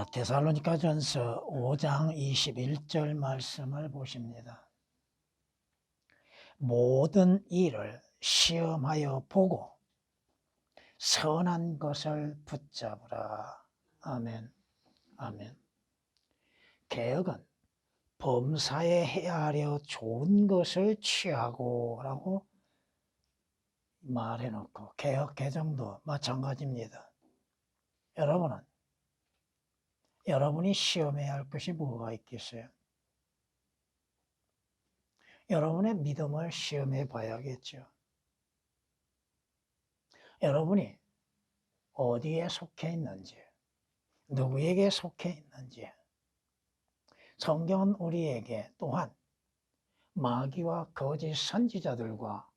자, 데살로니가전서 5장 21절 말씀을 보십니다. 모든 일을 시험하여 보고 선한 것을 붙잡으라. 아멘. 아멘. 개혁은 범사에 해하려 좋은 것을 취하고 라고 말해놓고, 개혁 개정도 마찬가지입니다. 여러분이 시험해야 할 것이 뭐가 있겠어요? 여러분의 믿음을 시험해 봐야겠죠. 여러분이 어디에 속해 있는지, 누구에게 속해 있는지, 성경은 우리에게 또한 마귀와 거짓 선지자들과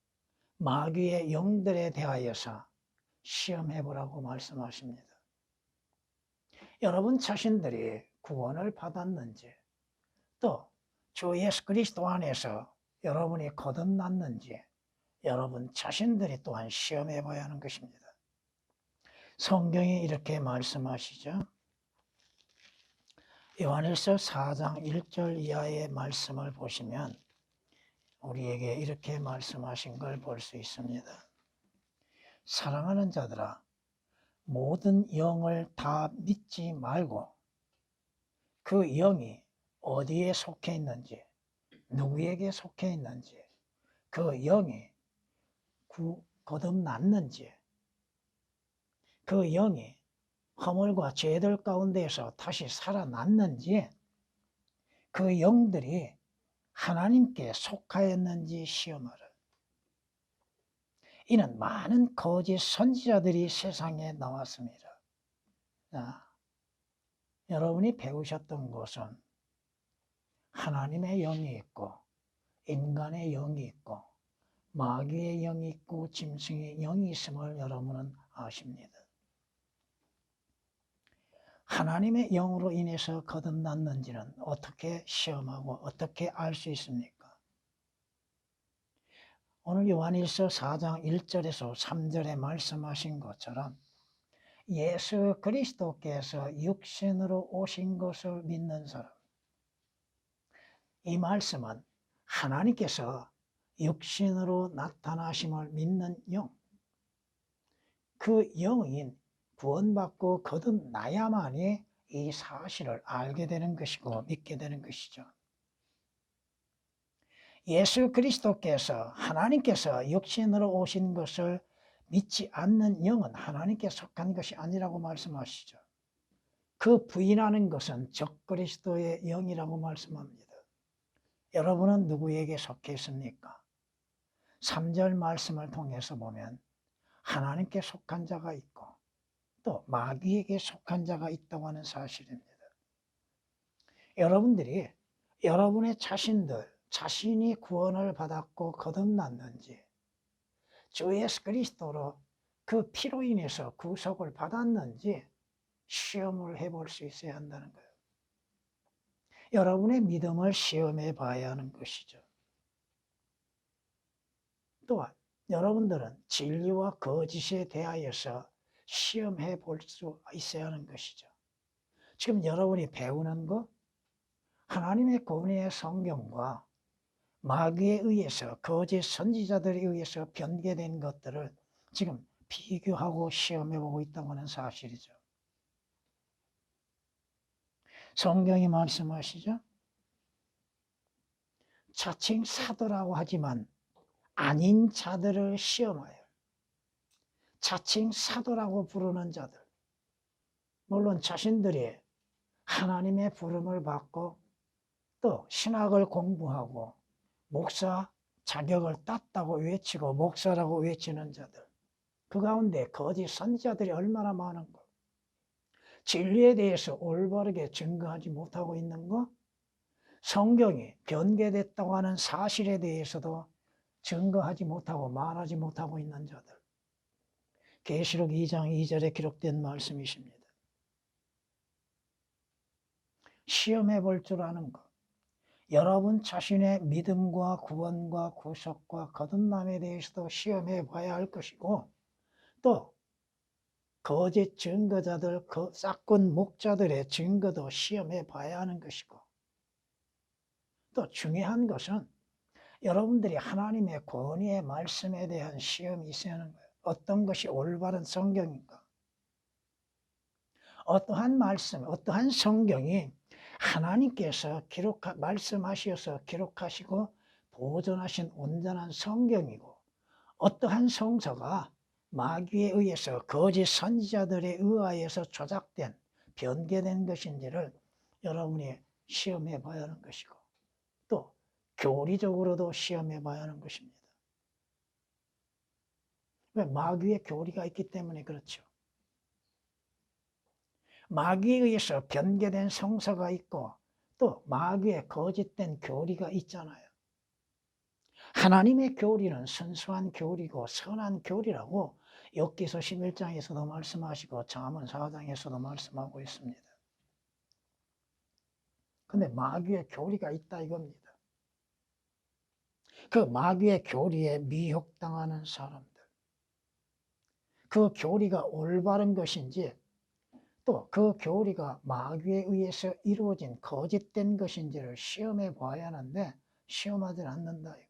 마귀의 영들에 대하여서 시험해 보라고 말씀하십니다. 여러분 자신들이 구원을 받았는지, 또 주 예수 그리스도 안에서 여러분이 거듭났는지 여러분 자신들이 또한 시험해 봐야 하는 것입니다. 성경이 이렇게 말씀하시죠. 요한일서 4장 1절 이하의 말씀을 보시면 우리에게 이렇게 말씀하신 걸 볼 수 있습니다. 사랑하는 자들아, 모든 영을 다 믿지 말고 그 영이 어디에 속해 있는지, 누구에게 속해 있는지, 그 영이 거듭났는지, 그 영이 허물과 죄들 가운데에서 다시 살아났는지, 그 영들이 하나님께 속하였는지 시험하라. 이는 많은 거짓 선지자들이 세상에 나왔습니다. 여러분이 배우셨던 것은 하나님의 영이 있고 인간의 영이 있고 마귀의 영이 있고 짐승의 영이 있음을 여러분은 아십니다. 하나님의 영으로 인해서 거듭났는지는 어떻게 시험하고 어떻게 알 수 있습니까? 오늘 요한일서 4장 1절에서 3절에 말씀하신 것처럼 예수 그리스도께서 육신으로 오신 것을 믿는 사람, 이 말씀은 하나님께서 육신으로 나타나심을 믿는 영, 그 영인 구원받고 거듭나야만이 이 사실을 알게 되는 것이고 믿게 되는 것이죠. 예수 그리스도께서 하나님께서 육신으로 오신 것을 믿지 않는 영은 하나님께 속한 것이 아니라고 말씀하시죠. 그 부인하는 것은 적그리스도의 영이라고 말씀합니다. 여러분은 누구에게 속해 있습니까? 3절 말씀을 통해서 보면 하나님께 속한 자가 있고 또 마귀에게 속한 자가 있다고 하는 사실입니다. 여러분들이 여러분의 자신이 구원을 받았고 거듭났는지, 주 예수 그리스도로 그 피로 인해서 구속을 받았는지 시험을 해볼 수 있어야 한다는 거예요. 여러분의 믿음을 시험해 봐야 하는 것이죠. 또한 여러분들은 진리와 거짓에 대하여서 시험해 볼 수 있어야 하는 것이죠. 지금 여러분이 배우는 것, 하나님의 권위의 성경과 마귀에 의해서 거짓 선지자들에 의해서 변개된 것들을 지금 비교하고 시험해 보고 있다고 하는 사실이죠. 성경이 말씀하시죠. 자칭 사도라고 하지만 아닌 자들을 시험하여, 자칭 사도라고 부르는 자들, 물론 자신들이 하나님의 부름을 받고 또 신학을 공부하고 목사 자격을 땄다고 외치고 목사라고 외치는 자들, 그 가운데 거짓 선지자들이 얼마나 많은가. 진리에 대해서 올바르게 증거하지 못하고 있는 것, 성경이 변개됐다고 하는 사실에 대해서도 증거하지 못하고 말하지 못하고 있는 자들. 계시록 2장 2절에 기록된 말씀이십니다. 시험해 볼 줄 아는 것, 여러분 자신의 믿음과 구원과 구속과 거듭남에 대해서도 시험해 봐야 할 것이고, 또 거짓 증거자들, 그 사건 목자들의 증거도 시험해 봐야 하는 것이고, 또 중요한 것은 여러분들이 하나님의 권위의 말씀에 대한 시험이 있어야 하는 거예요. 어떤 것이 올바른 성경인가? 어떠한 말씀, 어떠한 성경이 하나님께서 말씀하셔서 기록하시고 보존하신 온전한 성경이고, 어떠한 성서가 마귀에 의해서 거짓 선지자들에 의하여서 조작된, 변개된 것인지를 여러분이 시험해 봐야 하는 것이고, 또 교리적으로도 시험해 봐야 하는 것입니다. 왜? 마귀의 교리가 있기 때문에 그렇죠. 마귀에 의해서 변개된 성서가 있고, 또 마귀의 거짓된 교리가 있잖아요. 하나님의 교리는 순수한 교리고 선한 교리라고 욥기서 11장에서도 말씀하시고 잠언 4장에서도 말씀하고 있습니다. 근데 마귀의 교리가 있다 이겁니다. 그 마귀의 교리에 미혹당하는 사람들, 그 교리가 올바른 것인지, 또 그 교리가 마귀에 의해서 이루어진 거짓된 것인지를 시험해 봐야 하는데 시험하지 않는다 이거예요.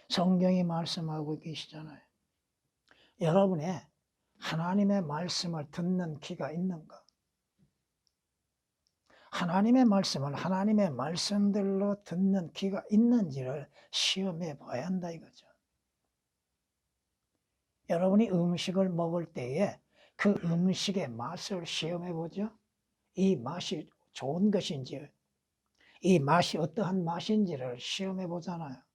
성경이 말씀하고 계시잖아요. 여러분의 하나님의 말씀을 듣는 귀가 있는가? 하나님의 말씀을 하나님의 말씀들로 듣는 귀가 있는지를 시험해 봐야 한다 이거죠. 여러분이 음식을 먹을 때에 그 음식의 맛을 시험해 보죠. 이 맛이 좋은 것인지, 이 맛이 어떠한 맛인지를 시험해 보잖아요.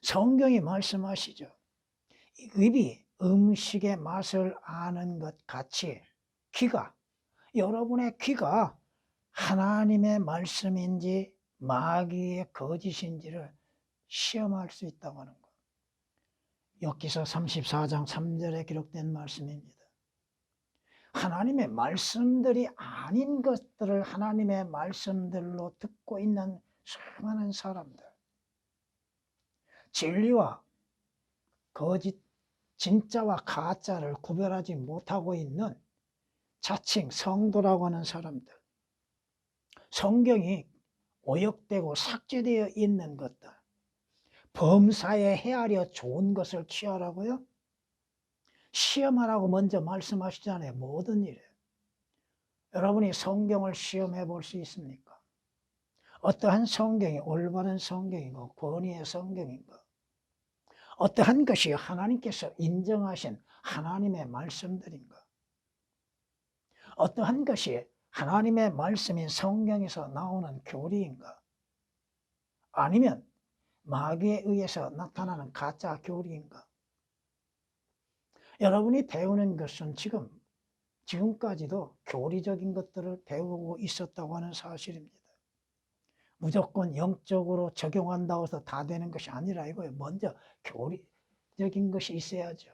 성경이 말씀하시죠. 입이 음식의 맛을 아는 것 같이 여러분의 귀가 하나님의 말씀인지 마귀의 거짓인지를 시험할 수 있다고 하는 거예요. 욥기서 34장 3절에 기록된 말씀입니다. 하나님의 말씀들이 아닌 것들을 하나님의 말씀들로 듣고 있는 수많은 사람들, 진리와 거짓, 진짜와 가짜를 구별하지 못하고 있는 자칭 성도라고 하는 사람들, 성경이 오역되고 삭제되어 있는 것들, 범사에 헤아려 좋은 것을 취하라고요? 시험하라고 먼저 말씀하시잖아요. 모든 일에. 여러분이 성경을 시험해 볼 수 있습니까? 어떠한 성경이 올바른 성경이고 권위의 성경인가? 어떠한 것이 하나님께서 인정하신 하나님의 말씀들인가? 어떠한 것이 하나님의 말씀인 성경에서 나오는 교리인가? 아니면 마귀에 의해서 나타나는 가짜 교리인가? 여러분이 배우는 것은 지금까지도 교리적인 것들을 배우고 있었다고 하는 사실입니다. 무조건 영적으로 적용한다고 해서 다 되는 것이 아니라 이거예요. 먼저 교리적인 것이 있어야죠.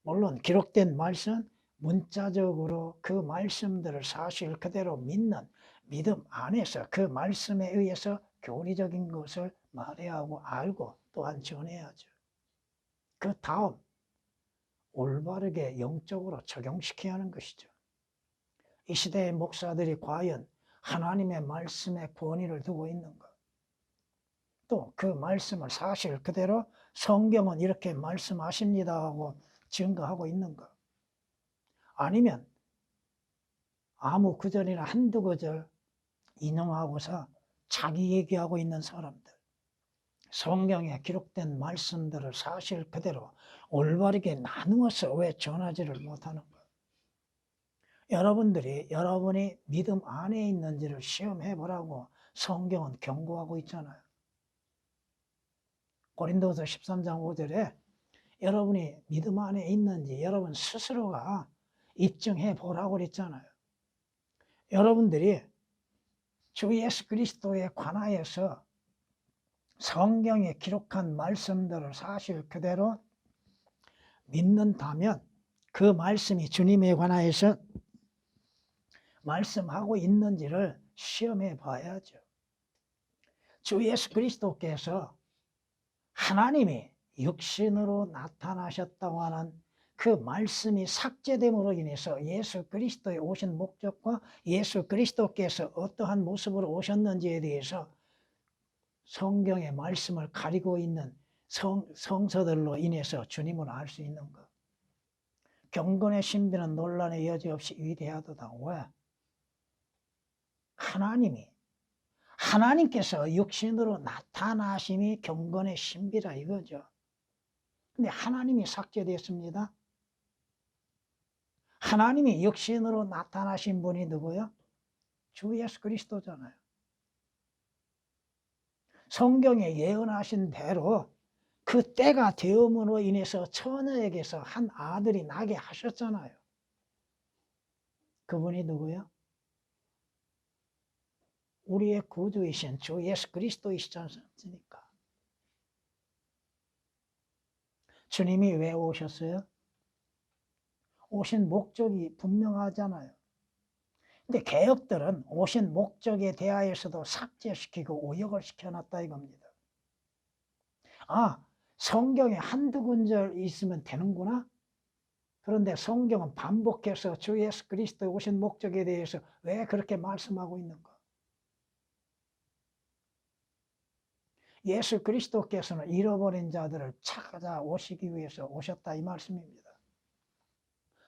물론 기록된 말씀, 문자적으로 그 말씀들을 사실 그대로 믿는 믿음 안에서 그 말씀에 의해서 교리적인 것을 말해야 하고 알고 또한 전해야죠. 그 다음 올바르게 영적으로 적용시켜야 하는 것이죠. 이 시대의 목사들이 과연 하나님의 말씀에 권위를 두고 있는가? 또 그 말씀을 사실 그대로 성경은 이렇게 말씀하십니다 하고 증거하고 있는가? 아니면 아무 구절이나 한두 구절 인용하고서 자기 얘기하고 있는 사람들, 성경에 기록된 말씀들을 사실 그대로 올바르게 나누어서 왜 전하지를 못하는가? 여러분이 믿음 안에 있는지를 시험해 보라고 성경은 경고하고 있잖아요. 고린도서 13장 5절에 여러분이 믿음 안에 있는지 여러분 스스로가 입증해 보라고 그랬잖아요. 여러분들이 주 예수 그리스도에 관하여서 성경에 기록한 말씀들을 사실 그대로 믿는다면 그 말씀이 주님에 관하여서 말씀하고 있는지를 시험해 봐야죠. 주 예수 그리스도께서 하나님이 육신으로 나타나셨다고 하는 그 말씀이 삭제됨으로 인해서 예수 그리스도의 오신 목적과 예수 그리스도께서 어떠한 모습으로 오셨는지에 대해서 성경의 말씀을 가리고 있는 성서들로 인해서 주님을 알 수 있는 것. 경건의 신비는 논란의 여지 없이 위대하도다. 왜? 하나님께서 육신으로 나타나심이 경건의 신비라 이거죠. 근데 하나님이 삭제됐습니다. 하나님이 육신으로 나타나신 분이 누구요? 주 예수 그리스도잖아요. 성경에 예언하신 대로 그 때가 되음으로 인해서 처녀에게서 한 아들이 나게 하셨잖아요. 그분이 누구요? 우리의 구주이신 주 예수 그리스도이시지 않습니까? 주님이 왜 오셨어요? 오신 목적이 분명하잖아요. 근데 개혁들은 오신 목적에 대하여서도 삭제시키고 오역을 시켜놨다 이겁니다. 아, 성경에 한두 군절 있으면 되는구나? 그런데 성경은 반복해서 주 예수 그리스도의 오신 목적에 대해서 왜 그렇게 말씀하고 있는가? 예수 그리스도께서는 잃어버린 자들을 찾아오시기 위해서 오셨다 이 말씀입니다.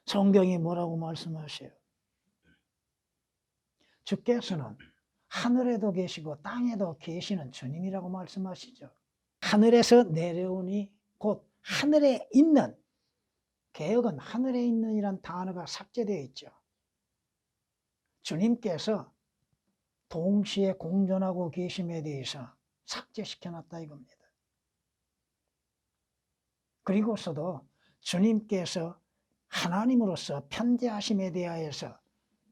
성경이 뭐라고 말씀하세요? 주께서는 하늘에도 계시고 땅에도 계시는 주님이라고 말씀하시죠. 하늘에서 내려오니 곧 하늘에 있는, 개역은 하늘에 있는 이란 단어가 삭제되어 있죠. 주님께서 동시에 공존하고 계심에 대해서 삭제시켜놨다 이겁니다. 그리고서도 주님께서 하나님으로서 편재하심에 대하여서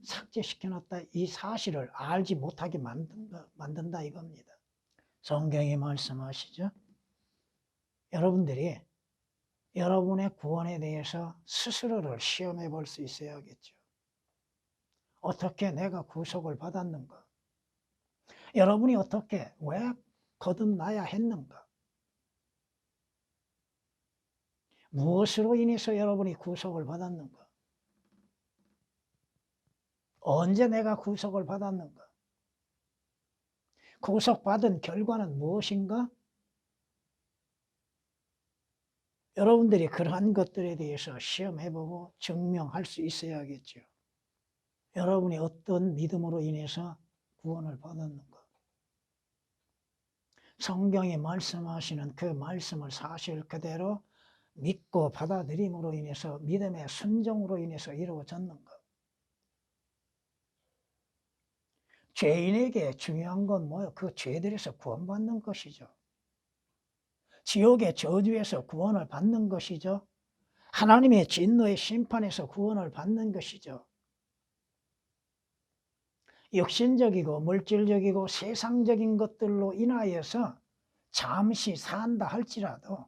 삭제시켜놨다 이 사실을 알지 못하게 만든다 이겁니다. 성경이 말씀하시죠. 여러분들이 여러분의 구원에 대해서 스스로를 시험해 볼 수 있어야겠죠. 어떻게 내가 구속을 받았는가? 여러분이 어떻게 왜 거듭나야 했는가? 무엇으로 인해서 여러분이 구속을 받았는가? 언제 내가 구속을 받았는가? 구속받은 결과는 무엇인가? 여러분들이 그러한 것들에 대해서 시험해보고 증명할 수 있어야겠죠. 여러분이 어떤 믿음으로 인해서 구원을 받았는가? 성경이 말씀하시는 그 말씀을 사실 그대로 믿고 받아들임으로 인해서 믿음의 순종으로 인해서 이루어졌는가? 죄인에게 중요한 건 뭐예요? 그 죄들에서 구원받는 것이죠. 지옥의 저주에서 구원을 받는 것이죠. 하나님의 진노의 심판에서 구원을 받는 것이죠. 육신적이고 물질적이고 세상적인 것들로 인하여서 잠시 산다 할지라도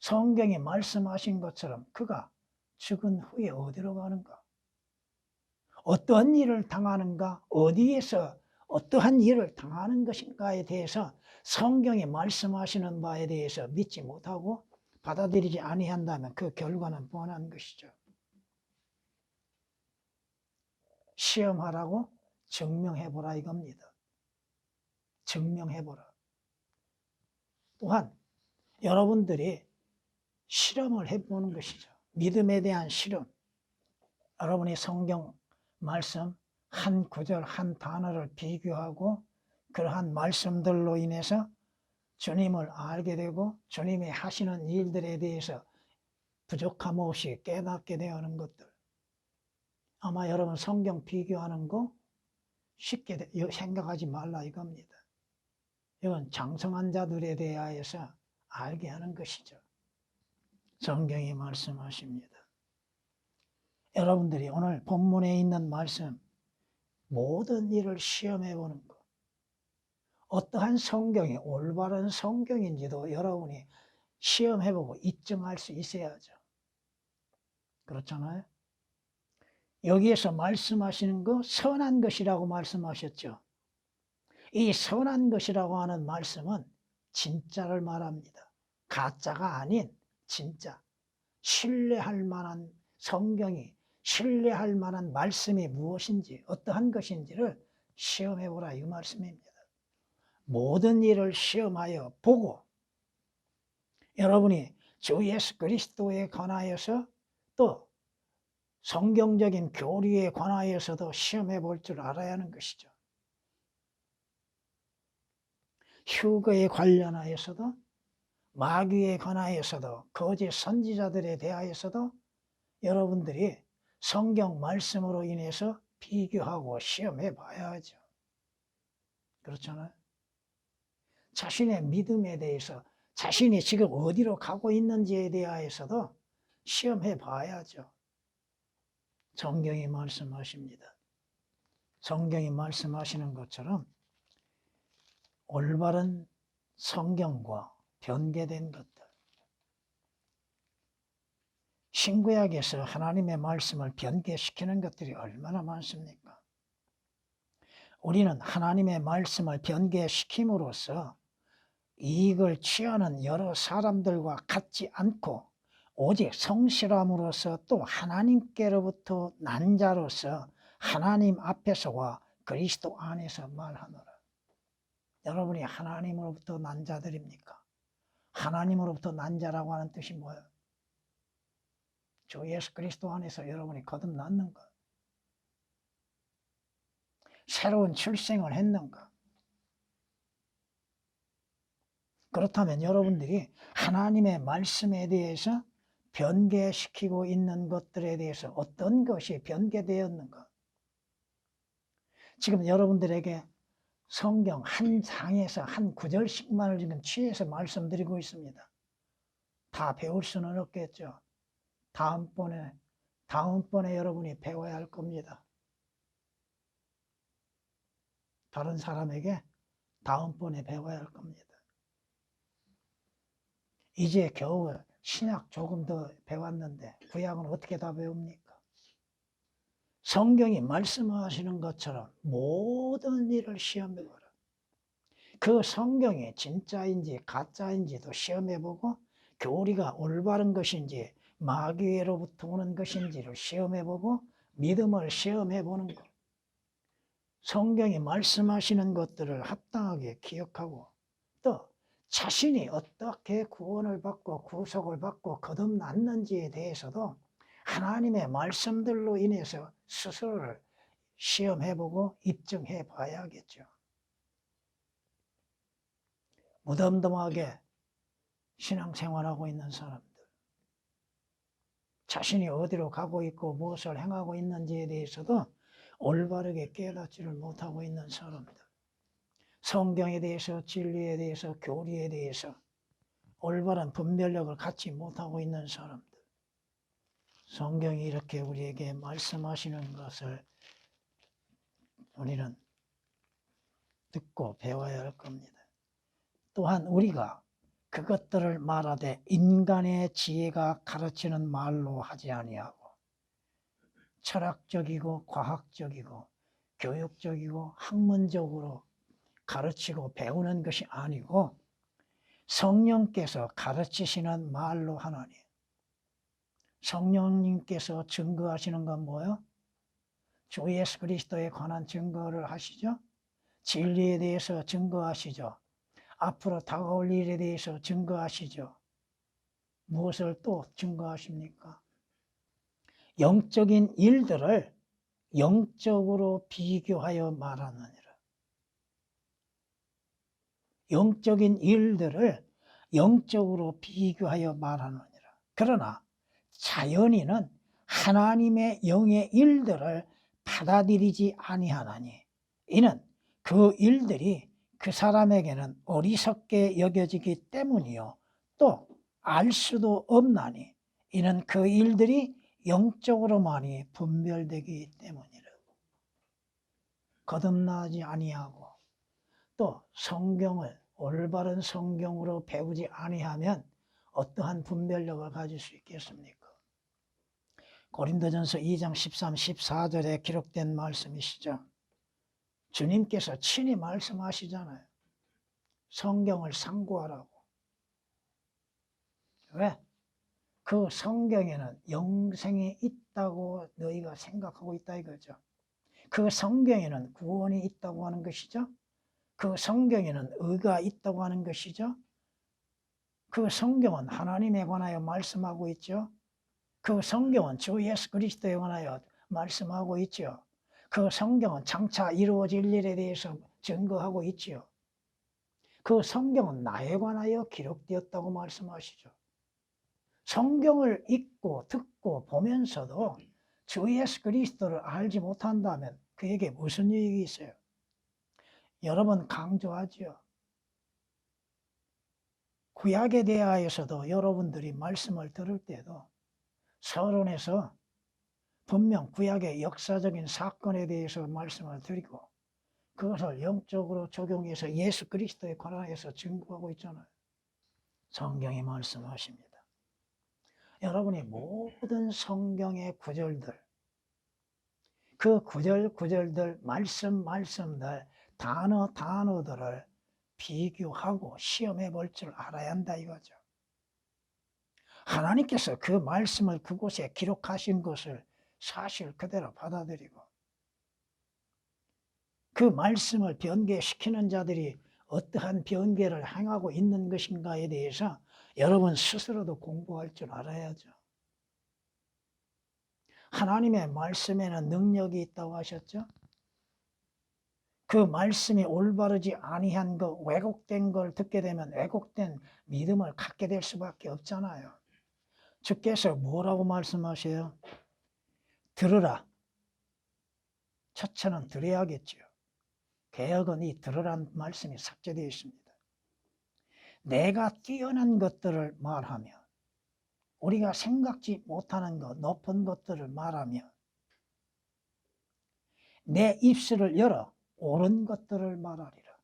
성경이 말씀하신 것처럼 그가 죽은 후에 어디로 가는가? 어떠한 일을 당하는가? 어디에서 어떠한 일을 당하는 것인가에 대해서 성경이 말씀하시는 바에 대해서 믿지 못하고 받아들이지 아니한다면 그 결과는 뻔한 것이죠. 시험하라고 증명해보라 이겁니다. 증명해보라. 또한 여러분들이 실험을 해보는 것이죠. 믿음에 대한 실험. 여러분이 성경 말씀 한 구절 한 단어를 비교하고 그러한 말씀들로 인해서 주님을 알게 되고 주님이 하시는 일들에 대해서 부족함 없이 깨닫게 되는 것들. 아마 여러분 성경 비교하는 거 쉽게 생각하지 말라 이겁니다. 이건 장성한 자들에 대하여서 알게 하는 것이죠. 성경이 말씀하십니다. 여러분들이 오늘 본문에 있는 말씀 모든 일을 시험해 보는 것, 어떠한 성경이 올바른 성경인지도 여러분이 시험해보고 입증할 수 있어야죠. 그렇잖아요. 여기에서 말씀하시는 거 선한 것이라고 말씀하셨죠. 이 선한 것이라고 하는 말씀은 진짜를 말합니다. 가짜가 아닌 진짜 신뢰할 만한 성경이, 신뢰할 만한 말씀이 무엇인지, 어떠한 것인지를 시험해보라 이 말씀입니다. 모든 일을 시험하여 보고 여러분이 주 예수 그리스도에 관하여서 또 성경적인 교리에 관하여서도 시험해 볼 줄 알아야 하는 것이죠. 휴거에 관련하여서도 마귀에 관하여서도 거짓 선지자들에 대하여서도 여러분들이 성경 말씀으로 인해서 비교하고 시험해 봐야 하죠. 그렇잖아요. 자신의 믿음에 대해서 자신이 지금 어디로 가고 있는지에 대하여서도 시험해 봐야죠. 성경이 말씀하십니다. 성경이 말씀하시는 것처럼 올바른 성경과 변개된 것들. 신구약에서 하나님의 말씀을 변개시키는 것들이 얼마나 많습니까? 우리는 하나님의 말씀을 변개시킴으로써 이익을 취하는 여러 사람들과 같지 않고 오직 성실함으로써 또 하나님께로부터 난 자로서 하나님 앞에서와 그리스도 안에서 말하노라. 여러분이 하나님으로부터 난 자들입니까? 하나님으로부터 난 자라고 하는 뜻이 뭐예요? 주 예수 그리스도 안에서 여러분이 거듭났는가? 새로운 출생을 했는가? 그렇다면 여러분들이 하나님의 말씀에 대해서 변개시키고 있는 것들에 대해서 어떤 것이 변개되었는가? 지금 여러분들에게 성경 한 장에서 한 구절씩만을 지금 취해서 말씀드리고 있습니다. 다 배울 수는 없겠죠. 다음번에 여러분이 배워야 할 겁니다. 다른 사람에게 다음번에 배워야 할 겁니다. 이제 겨우 신약 조금 더 배웠는데 구약은 어떻게 다 배웁니까? 성경이 말씀하시는 것처럼 모든 일을 시험해보라. 그 성경이 진짜인지 가짜인지도 시험해보고 교리가 올바른 것인지 마귀로부터 오는 것인지를 시험해보고 믿음을 시험해보는 것. 성경이 말씀하시는 것들을 합당하게 기억하고 또 자신이 어떻게 구원을 받고 구속을 받고 거듭났는지에 대해서도 하나님의 말씀들로 인해서 스스로를 시험해보고 입증해 봐야겠죠. 무덤덤하게 신앙생활하고 있는 사람들, 자신이 어디로 가고 있고 무엇을 행하고 있는지에 대해서도 올바르게 깨닫지를 못하고 있는 사람들, 성경에 대해서 진리에 대해서 교리에 대해서 올바른 분별력을 갖지 못하고 있는 사람들, 성경이 이렇게 우리에게 말씀하시는 것을 우리는 듣고 배워야 할 겁니다. 또한 우리가 그것들을 말하되 인간의 지혜가 가르치는 말로 하지 아니하고 철학적이고 과학적이고 교육적이고 학문적으로 가르치고 배우는 것이 아니고 성령께서 가르치시는 말로 하나니. 성령님께서 증거하시는 건 뭐예요? 주 예수 그리스도에 관한 증거를 하시죠. 진리에 대해서 증거하시죠. 앞으로 다가올 일에 대해서 증거하시죠. 무엇을 또 증거하십니까? 영적인 일들을 영적으로 비교하여 말하느니라. 영적인 일들을 영적으로 비교하여 말하느니라. 그러나 자연인은 하나님의 영의 일들을 받아들이지 아니하나니 이는 그 일들이 그 사람에게는 어리석게 여겨지기 때문이요 또 알 수도 없나니 이는 그 일들이 영적으로만이 분별되기 때문이라. 거듭나지 아니하고 또 성경을 올바른 성경으로 배우지 아니하면 어떠한 분별력을 가질 수 있겠습니까? 고린도전서 2장 13, 14절에 기록된 말씀이시죠. 주님께서 친히 말씀하시잖아요. 성경을 상고하라고. 왜? 그 성경에는 영생이 있다고 너희가 생각하고 있다 이거죠. 그 성경에는 구원이 있다고 하는 것이죠. 그 성경에는 의가 있다고 하는 것이죠. 그 성경은 하나님에 관하여 말씀하고 있죠. 그 성경은 주 예수 그리스도에 관하여 말씀하고 있죠. 그 성경은 장차 이루어질 일에 대해서 증거하고 있지요. 그 성경은 나에 관하여 기록되었다고 말씀하시죠. 성경을 읽고 듣고 보면서도 주 예수 그리스도를 알지 못한다면 그에게 무슨 유익이 있어요? 여러 번 강조하지요. 구약에 대하여서도 여러분들이 말씀을 들을 때도 서론에서 분명 구약의 역사적인 사건에 대해서 말씀을 드리고 그것을 영적으로 적용해서 예수 그리스도에 관하여서 증거하고 있잖아요. 성경이 말씀하십니다. 여러분이 모든 성경의 구절들, 그 구절들, 말씀들, 단어들을 비교하고 시험해 볼 줄 알아야 한다 이거죠. 하나님께서 그 말씀을 그곳에 기록하신 것을 사실 그대로 받아들이고 그 말씀을 변개시키는 자들이 어떠한 변개를 행하고 있는 것인가에 대해서 여러분 스스로도 공부할 줄 알아야죠. 하나님의 말씀에는 능력이 있다고 하셨죠? 그 말씀이 올바르지 아니한 것, 왜곡된 걸 듣게 되면 왜곡된 믿음을 갖게 될 수밖에 없잖아요. 주께서 뭐라고 말씀하세요? 들으라. 첫째는 들어야겠지요. 개혁은 이 들으란 말씀이 삭제되어 있습니다. 내가 뛰어난 것들을 말하며 우리가 생각지 못하는 것, 높은 것들을 말하며 내 입술을 열어 옳은 것들을 말하리라.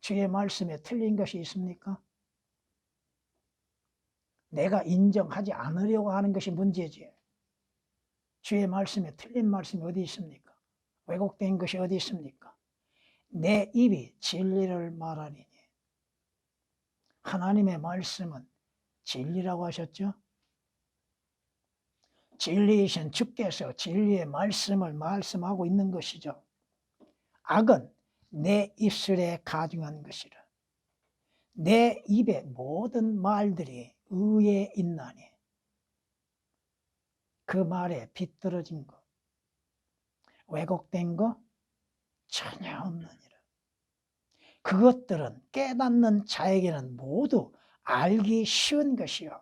주의 말씀에 틀린 것이 있습니까? 내가 인정하지 않으려고 하는 것이 문제지. 주의 말씀에 틀린 말씀이 어디 있습니까? 왜곡된 것이 어디 있습니까? 내 입이 진리를 말하리니. 하나님의 말씀은 진리라고 하셨죠? 진리이신 주께서 진리의 말씀을 말씀하고 있는 것이죠. 악은 내 입술에 가증한 것이라. 내 입의 모든 말들이 의에 있나니 그 말에 비뚤어진 것, 왜곡된 것 전혀 없느니라. 그것들은 깨닫는 자에게는 모두 알기 쉬운 것이요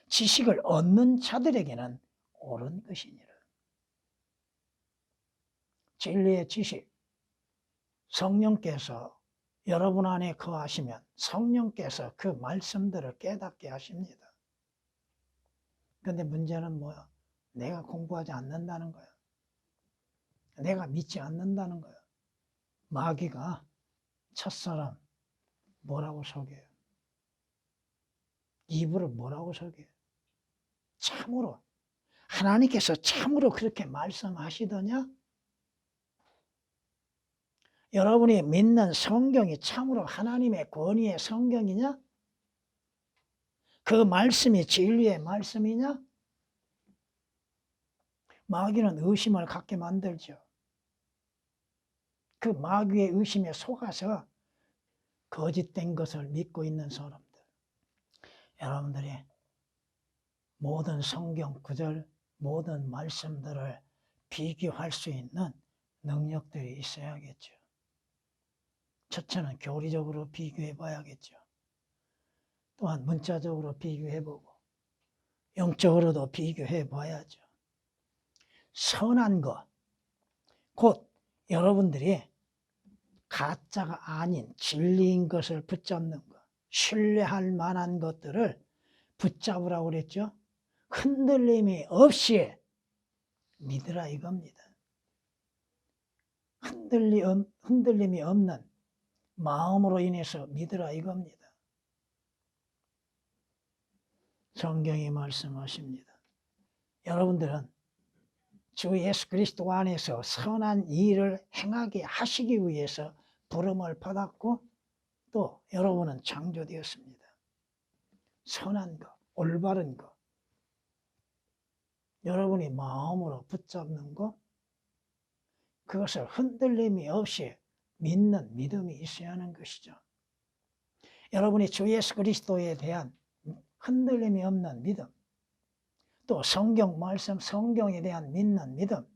지식을 얻는 자들에게는 옳은 것이니라. 진리의 지식, 성령께서 여러분 안에 거하시면 성령께서 그 말씀들을 깨닫게 하십니다. 그런데 문제는 뭐야? 내가 공부하지 않는다는 거야. 내가 믿지 않는다는 거야. 마귀가 첫사람 뭐라고 속여요? 이브를 뭐라고 속여요? 참으로 하나님께서 참으로 그렇게 말씀하시더냐? 여러분이 믿는 성경이 참으로 하나님의 권위의 성경이냐? 그 말씀이 진리의 말씀이냐? 마귀는 의심을 갖게 만들죠. 그 마귀의 의심에 속아서 거짓된 것을 믿고 있는 사람들. 여러분들이 모든 성경 구절, 모든 말씀들을 비교할 수 있는 능력들이 있어야겠죠. 첫째는 교리적으로 비교해 봐야겠죠. 또한 문자적으로 비교해보고 영적으로도 비교해 봐야죠. 선한 것, 곧 여러분들이 가짜가 아닌 진리인 것을 붙잡는 것, 신뢰할 만한 것들을 붙잡으라고 그랬죠. 흔들림이 없이 믿으라 이겁니다. 흔들림이 없는 마음으로 인해서 믿으라 이겁니다. 성경이 말씀하십니다. 여러분들은 주 예수 그리스도 안에서 선한 일을 행하게 하시기 위해서 부름을 받았고 또 여러분은 창조되었습니다. 선한 것, 올바른 것, 여러분이 마음으로 붙잡는 것, 그것을 흔들림이 없이 믿는 믿음이 있어야 하는 것이죠. 여러분이 주 예수 그리스도에 대한 흔들림이 없는 믿음, 또 성경 말씀, 성경에 대한 믿는 믿음,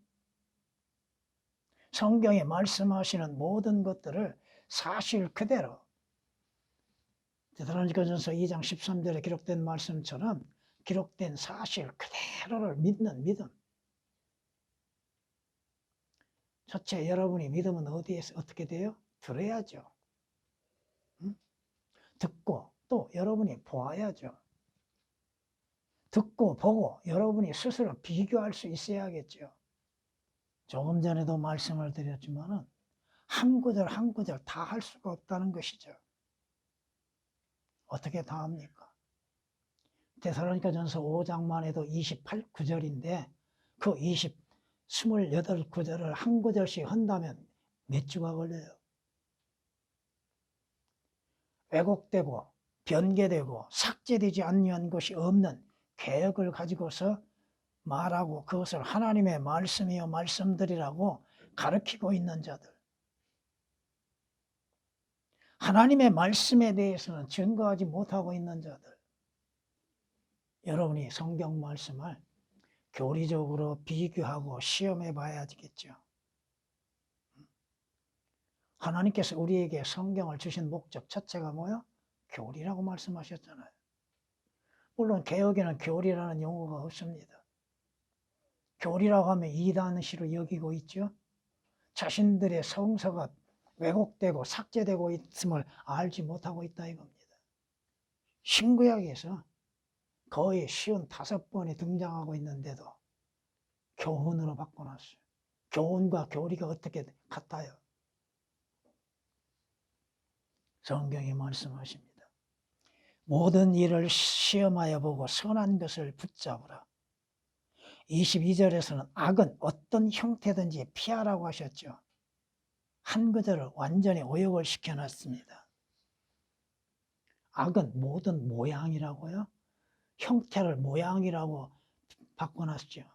성경에 말씀하시는 모든 것들을 사실 그대로 데살로니가전서 2장 13절에 기록된 말씀처럼 기록된 사실 그대로를 믿는 믿음. 첫째, 여러분이 믿음은 어디에서 어떻게 돼요? 들어야죠. 듣고 또 여러분이 보아야죠. 듣고 보고 여러분이 스스로 비교할 수 있어야겠죠. 조금 전에도 말씀을 드렸지만은 한 구절 한 구절 다 할 수가 없다는 것이죠. 어떻게 다 합니까? 데살로니가전서 5장만 해도 28구절인데 그 28구절을 한 구절씩 한다면 몇 주가 걸려요? 왜곡되고 변개되고 삭제되지 않는 것이 없는 개혁을 가지고서 말하고 그것을 하나님의 말씀이요 말씀들이라고 가르치고 있는 자들, 하나님의 말씀에 대해서는 증거하지 못하고 있는 자들, 여러분이 성경 말씀을 교리적으로 비교하고 시험해 봐야겠죠. 하나님께서 우리에게 성경을 주신 목적 첫째가 뭐요? 교리라고 말씀하셨잖아요. 물론 개혁에는 교리라는 용어가 없습니다. 교리라고 하면 이단시로 여기고 있죠. 자신들의 성서가 왜곡되고 삭제되고 있음을 알지 못하고 있다 이겁니다. 신구약에서 거의 55번이 등장하고 있는데도 교훈으로 바꿔놨어요. 교훈과 교리가 어떻게 같아요? 성경이 말씀하십니다. 모든 일을 시험하여 보고 선한 것을 붙잡으라. 22절에서는 악은 어떤 형태든지 피하라고 하셨죠. 한 구절을 완전히 오역을 시켜놨습니다. 악은 모든 모양이라고요? 형태를 모양이라고 바꿔놨죠.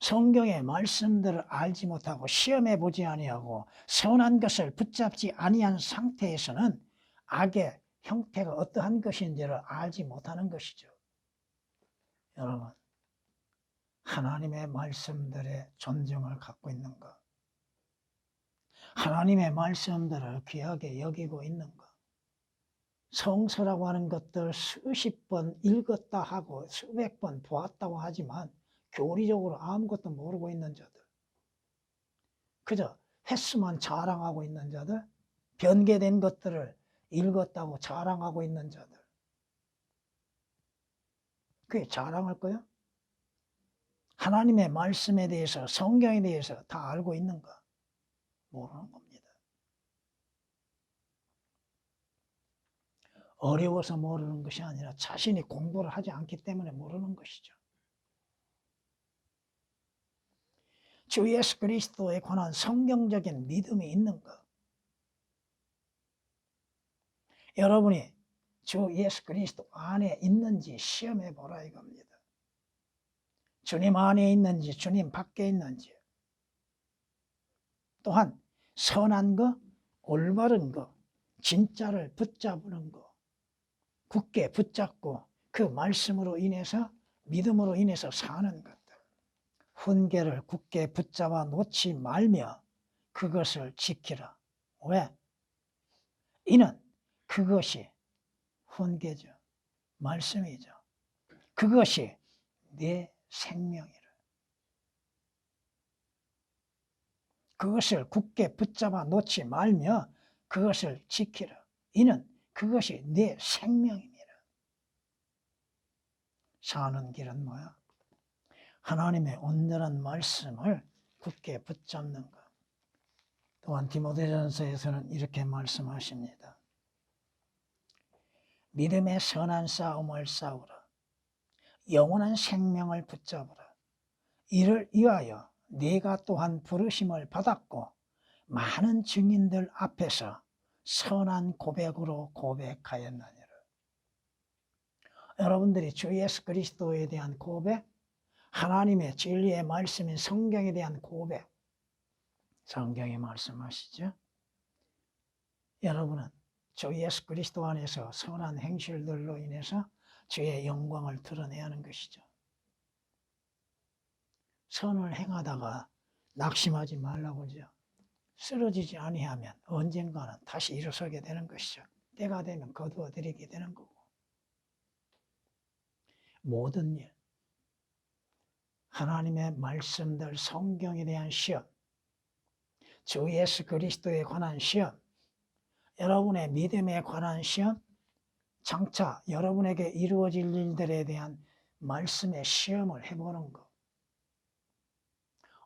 성경의 말씀들을 알지 못하고 시험해 보지 아니하고 선한 것을 붙잡지 아니한 상태에서는 악의 형태가 어떠한 것인지를 알지 못하는 것이죠. 여러분, 하나님의 말씀들의 존중을 갖고 있는 것, 하나님의 말씀들을 귀하게 여기고 있는 것, 성서라고 하는 것들 수십 번 읽었다 하고 수백 번 보았다고 하지만 교리적으로 아무것도 모르고 있는 자들, 그저 횟수만 자랑하고 있는 자들, 변개된 것들을 읽었다고 자랑하고 있는 자들, 그게 자랑할 거야? 하나님의 말씀에 대해서, 성경에 대해서 다 알고 있는가? 모르는 겁니다. 어려워서 모르는 것이 아니라 자신이 공부를 하지 않기 때문에 모르는 것이죠. 주 예수 그리스도에 관한 성경적인 믿음이 있는가? 여러분이 주 예수 그리스도 안에 있는지 시험해 보라 이겁니다. 주님 안에 있는지 주님 밖에 있는지, 또한 선한 거, 올바른 거, 진짜를 붙잡는 거, 굳게 붙잡고 그 말씀으로 인해서, 믿음으로 인해서 사는 것들, 훈계를 굳게 붙잡아 놓지 말며 그것을 지키라. 왜? 이는 그것이 훈계죠. 말씀이죠. 그것이 내 생명이라. 그것을 굳게 붙잡아 놓지 말며 그것을 지키라. 이는 그것이 내 생명입니다. 사는 길은 뭐야? 하나님의 온전한 말씀을 굳게 붙잡는 것. 또한 디모데전서에서는 이렇게 말씀하십니다. 믿음의 선한 싸움을 싸우라. 영원한 생명을 붙잡으라. 이를 위하여 네가 또한 부르심을 받았고 많은 증인들 앞에서 선한 고백으로 고백하였느니라. 여러분들이 주 예수 그리스도에 대한 고백, 하나님의 진리의 말씀인 성경에 대한 고백, 성경이 말씀하시죠. 여러분은 주 예수 그리스도 안에서 선한 행실들로 인해서 주의 영광을 드러내야 하는 것이죠. 선을 행하다가 낙심하지 말라고 하죠. 쓰러지지 아니하면 언젠가는 다시 일어서게 되는 것이죠. 때가 되면 거두어 드리게 되는 거고. 모든 일, 하나님의 말씀들, 성경에 대한 시험, 주 예수 그리스도에 관한 시험, 여러분의 믿음에 관한 시험, 장차 여러분에게 이루어질 일들에 대한 말씀의 시험을 해보는 것.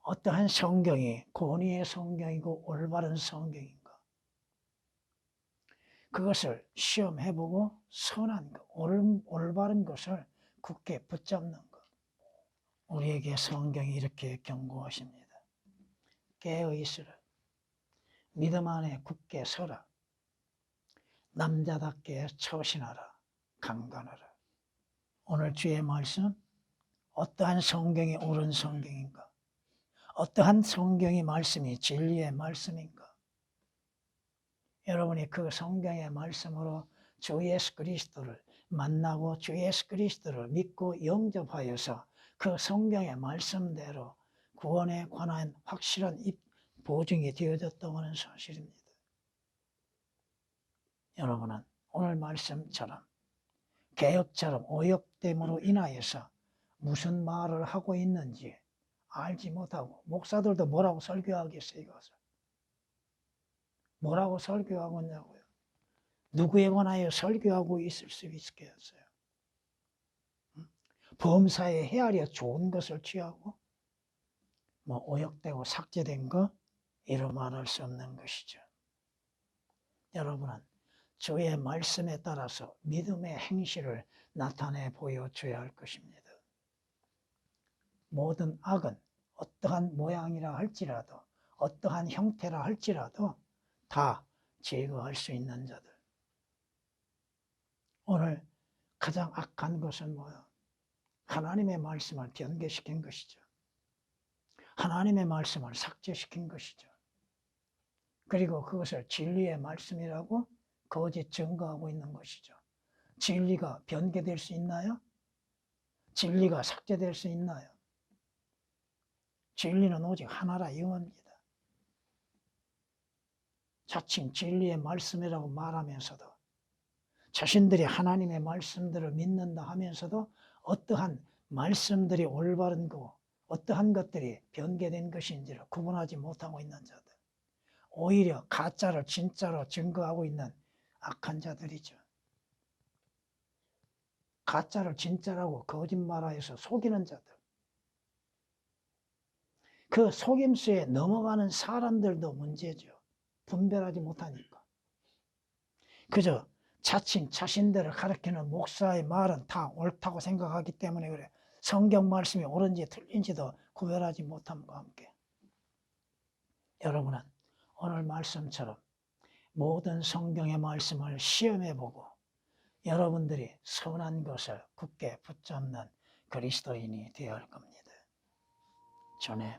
어떠한 성경이 권위의 성경이고 올바른 성경인가? 그것을 시험해보고 선한 것, 올바른 것을 굳게 붙잡는 것. 우리에게 성경이 이렇게 경고하십니다. 깨어있으라. 믿음 안에 굳게 서라. 남자답게 처신하라. 강건하라. 오늘 주의 말씀, 어떠한 성경이 옳은 성경인가? 어떠한 성경의 말씀이 진리의 말씀인가? 여러분이 그 성경의 말씀으로 주 예수 그리스도를 만나고 주 예수 그리스도를 믿고 영접하여서 그 성경의 말씀대로 구원에 관한 확실한 보증이 되어졌다고 하는 사실입니다. 여러분은 오늘 말씀처럼 개혁처럼 오역됨으로 인하여서 무슨 말을 하고 있는지 알지 못하고, 목사들도 뭐라고 설교하겠어요, 이것을. 뭐라고 설교하고 있냐고요. 누구에 관하여 설교하고 있을 수 있겠어요. 범사에 헤아려 좋은 것을 취하고 뭐 오역되고 삭제된 거 이루 말할 수 없는 것이죠. 여러분은 주의 말씀에 따라서 믿음의 행실을 나타내 보여줘야 할 것입니다. 모든 악은 어떠한 모양이라 할지라도, 어떠한 형태라 할지라도 다 제거할 수 있는 자들. 오늘 가장 악한 것은 뭐예요? 하나님의 말씀을 변개시킨 것이죠. 하나님의 말씀을 삭제시킨 것이죠. 그리고 그것을 진리의 말씀이라고 거짓 증거하고 있는 것이죠. 진리가 변개될 수 있나요? 진리가 삭제될 수 있나요? 진리는 오직 하나라 영원입니다. 자칭 진리의 말씀이라고 말하면서도 자신들이 하나님의 말씀들을 믿는다 하면서도 어떠한 말씀들이 올바른 거고 어떠한 것들이 변개된 것인지를 구분하지 못하고 있는 자들. 오히려 가짜를 진짜로 증거하고 있는 악한 자들이죠. 가짜를 진짜라고 거짓말하여서 속이는 자들. 그 속임수에 넘어가는 사람들도 문제죠. 분별하지 못하니까. 그저 자칭 자신들을 가르치는 목사의 말은 다 옳다고 생각하기 때문에 그래. 성경 말씀이 옳은지 틀린지도 구별하지 못함과 함께. 여러분은 오늘 말씀처럼 모든 성경의 말씀을 시험해보고 여러분들이 선한 것을 굳게 붙잡는 그리스도인이 되어야 할 겁니다. 전에